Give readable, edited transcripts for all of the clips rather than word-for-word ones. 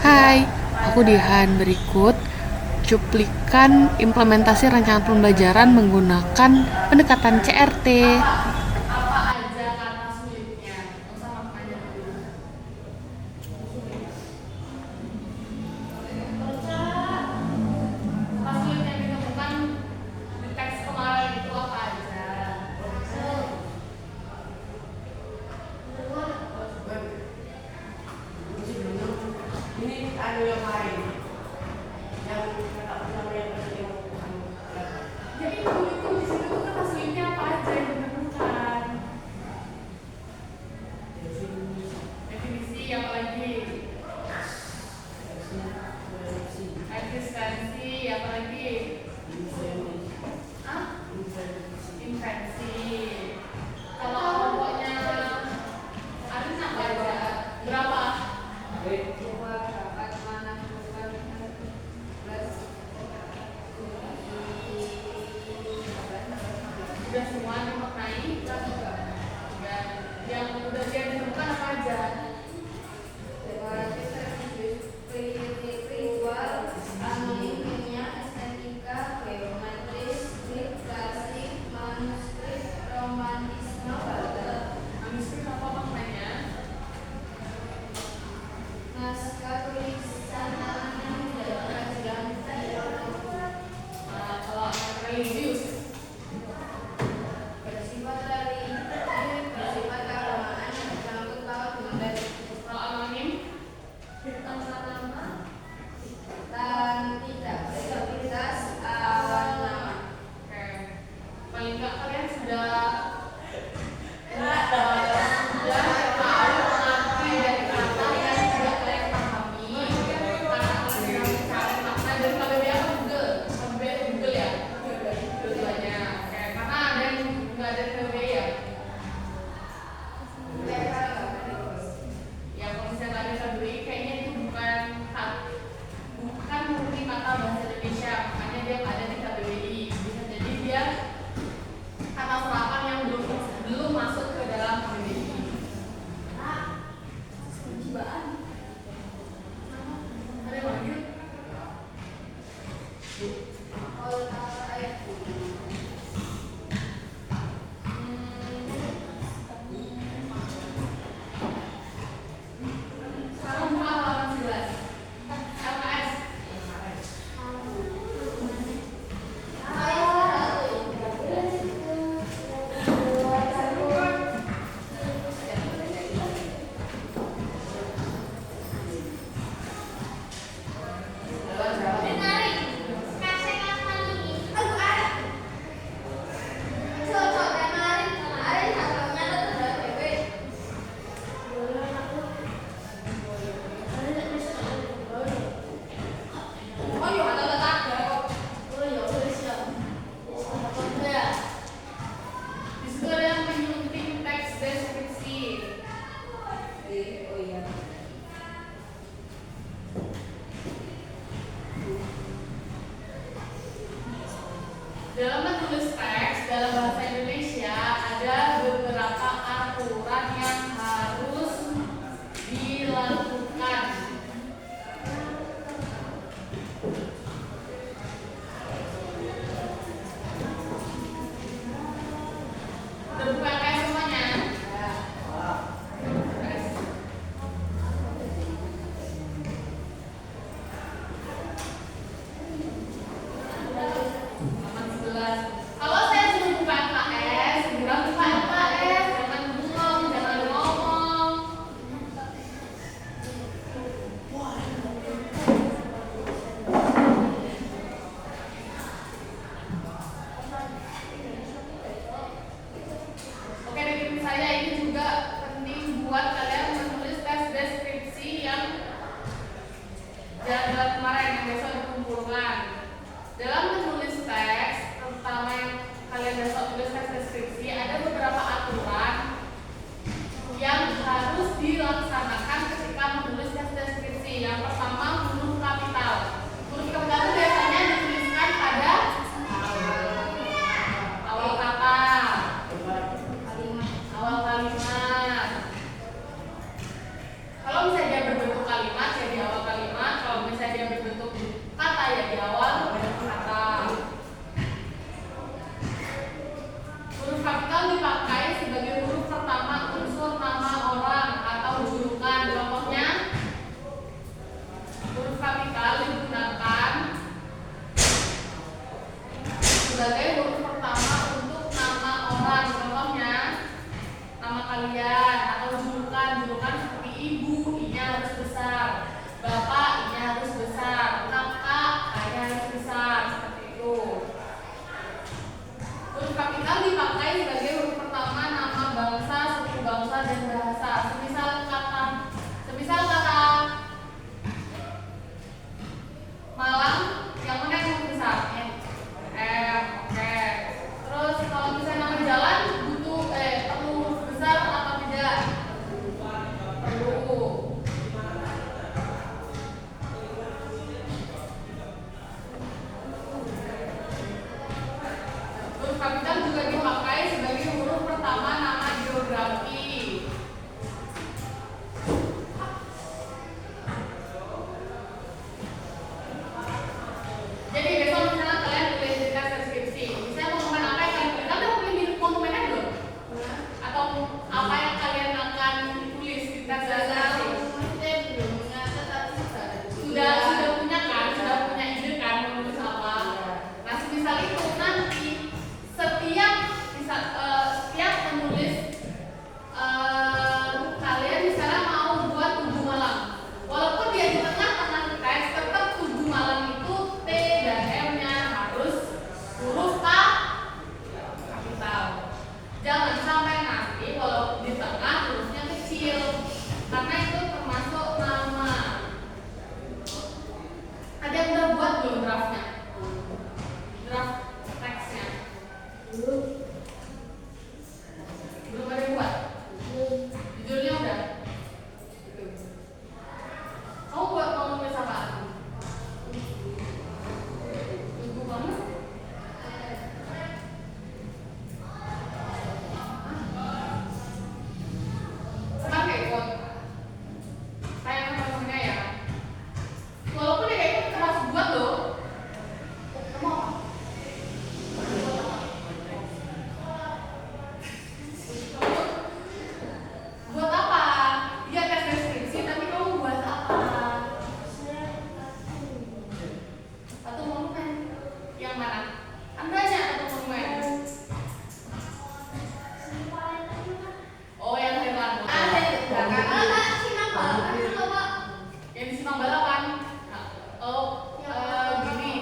Hai, aku Dihan. Berikut cuplikan implementasi rancangan pembelajaran menggunakan pendekatan CRT. Apa aja kata sulitnya? Nggak usah maknanya dulu. Kata sulit yang ditemukan di teks kemarin itu apa aja? Ini ada yang lain yang kata pertama yang tadi yang Jadi itu di situ tuh kata sulitnya apa aja yang ditemukan? Definisi apa lagi? Eksistensi apa lagi? Hah? Invensi. Kalau kelompoknya Arin apa aja? Berapa? Sudah semua dimaknai? Dan yang udah dia ditemukan apa aja? Manuskrip apa maknanya? Kalau religius, kalau anonim, oke. Paling nggak kalian sudah tahu arti dari kata yang sudah kalian pahami. Karena kalian sedang mencari makna dan KBBI apa Google? KBBI Google ya? Dua-duanya. Oke, karena ada yang nggak ada KBBI ya? Ya kalau misalnya nggak ada KBBI, kayaknya itu bukan murni kata bahasa Indonesia, makanya dia nggak ada di KBBI. Bisa jadi dia kata serapan yang belum masuk ke dalam KBBI. Ada yang lanjut? Sekarang buka halaman 11. LKS. Oh iya, ada letak. Di situ ada yang menyunting teks deskripsi. Dalam menulis teks dalam bahasa Indonesia ada beberapa aturan yang harus dilakukan. Udah buka LKS semuanya? LKS. Halaman 11. Kalau saya sudah buka LKS, segera buka LKS. Jangan bengong, jangan ngomong. Oke, dari saya ini juga penting buat kalian menulis tes deskripsi yang jadwal kemarin yang besok dikumpulkan. Dalam menulis teks, terutama yang kalian besok tulis tes deskripsi, ada beberapa aturan yang harus dilaksanakan ketika menulis tes deskripsi. Yang pertama, huruf kapital. Huruf kapital itu biasanya dituliskan pada awal kata, awal kalimat. Kalau misalnya dia berbentuk kalimat, ya di awal kalimat. simpang balapan. Nah, gini.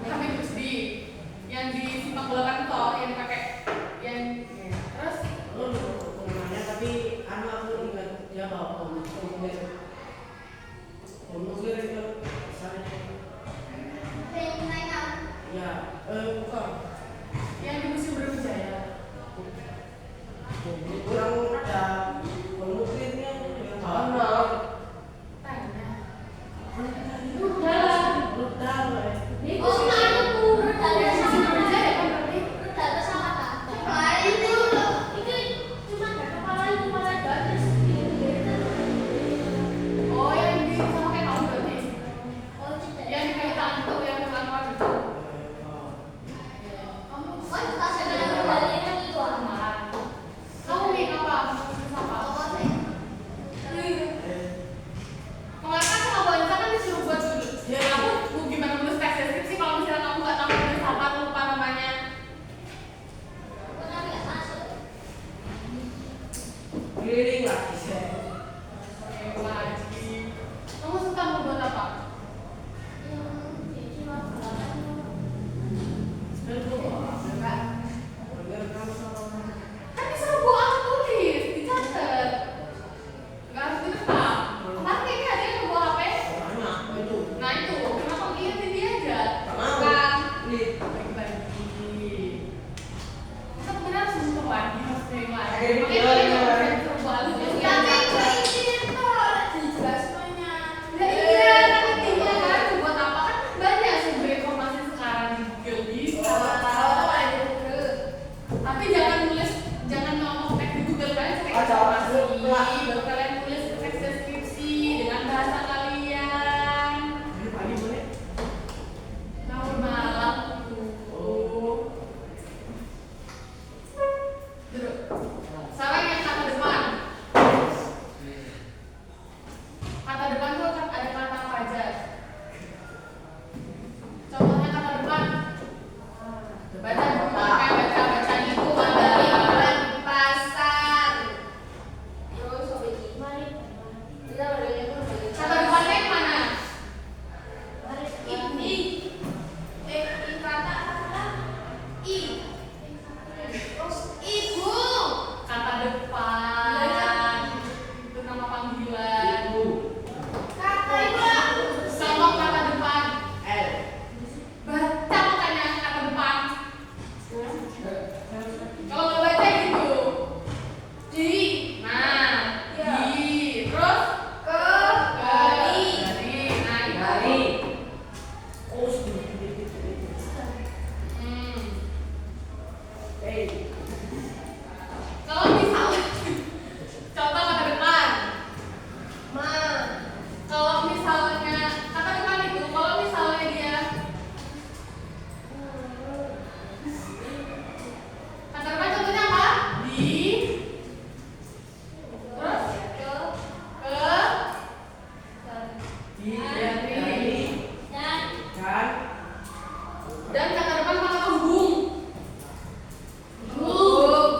Habib Rusdi yang di simpang balapan toh yang pakai yang terus namanya tapi aku ingat dia bawa pemukir itu misalnya ya bukan yang di musim Brawijaya. kurang ada pemukirnya yang bawa Tanya. Oh, yang di sama kayak kamu berarti. Yang di kayak tangan itu yang tangan itu. Kamu nih apa? Apa? Kemarin kan sama Bonita kan disuruh buat sudut. Aku gimana nulis teks deskripsi kalau misalnya kamu nggak tahu nulis apa, lupa namanya. keliling lagi saya Wajib. Kamu suka membuat apa? Kan disuruh buat tulis, dicatat. Nggak harus direkam. Kemarin kayaknya ada yang bawa HP. Nah itu, kenapa ngingetin dia aja? Kan bagi-bagi. Kita benar harus berbagi maksudnya yang lain. Makanya kalian nggak bisa disuruh buat lu. Ya iya, kan intinya kan buat apa kan banyak sumber informasi sekarang di Google bisa. Tapi jangan ngomong teks di Google, kalian cari informasi, baru kalian tulis teks deskripsi dengan bahasa kalian. Tahun malam duduk. Sekarang yang kata depan. Kata depan tuh ada kata apa aja? Contohnya kata depan. Baca dulu, baca itu ada kata depannya yang mana? Kata depan itu nama panggilan. Contoh kata depan. Baca makanya kata depan. Kalau nggak baca gitu. Di. Nah. Di. Terus dari. Nah itu. Kalau misalnya contoh kata depan. Kalau misalnya kata depan itu, kalau misalnya dia kata depan contohnya apa? Di. Terus dari. Dan kata depan mana hubung? Hubung.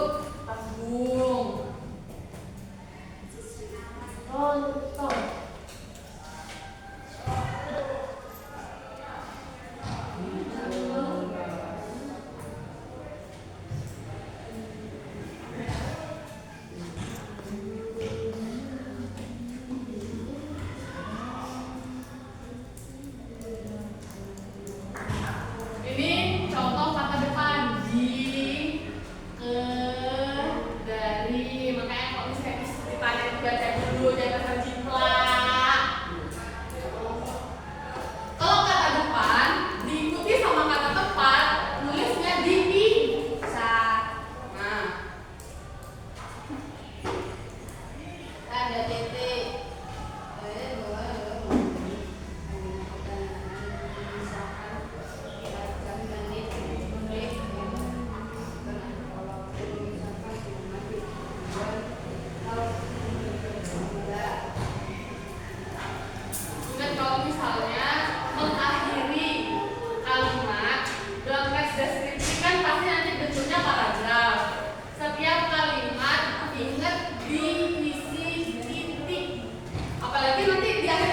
Ini contoh kata depan di, ke, dari. Makanya kalau misalnya ditanya itu baca dulu, jangan terjiplak. Kalau kata depan diikuti sama kata tepat, nulisnya dipisah. Nah, ada titik. ingat kalau misalnya mengakhiri kalimat dalam teks deskripsi kan pasti nanti bentuknya paragraf. Setiap kalimat ingat diisi titik. Apalagi nanti di akhir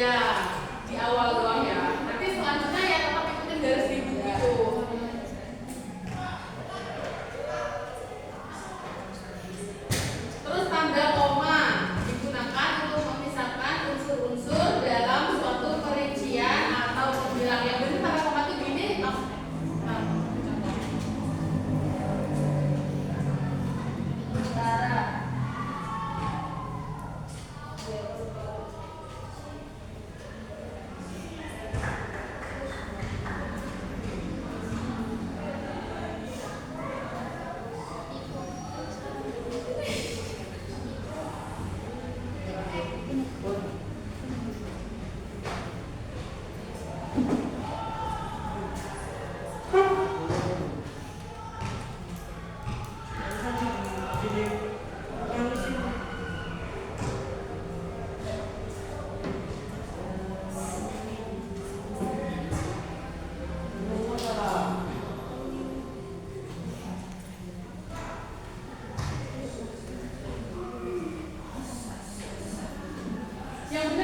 Ya, di awal doang ya. Nanti selanjutnya ya tetap ikutin garis di buku itu. Terus tanda koma digunakan untuk memisahkan unsur-unsur dalam suatu perincian atau pembilang. Yang benar tanda koma itu gini. Utara. Yang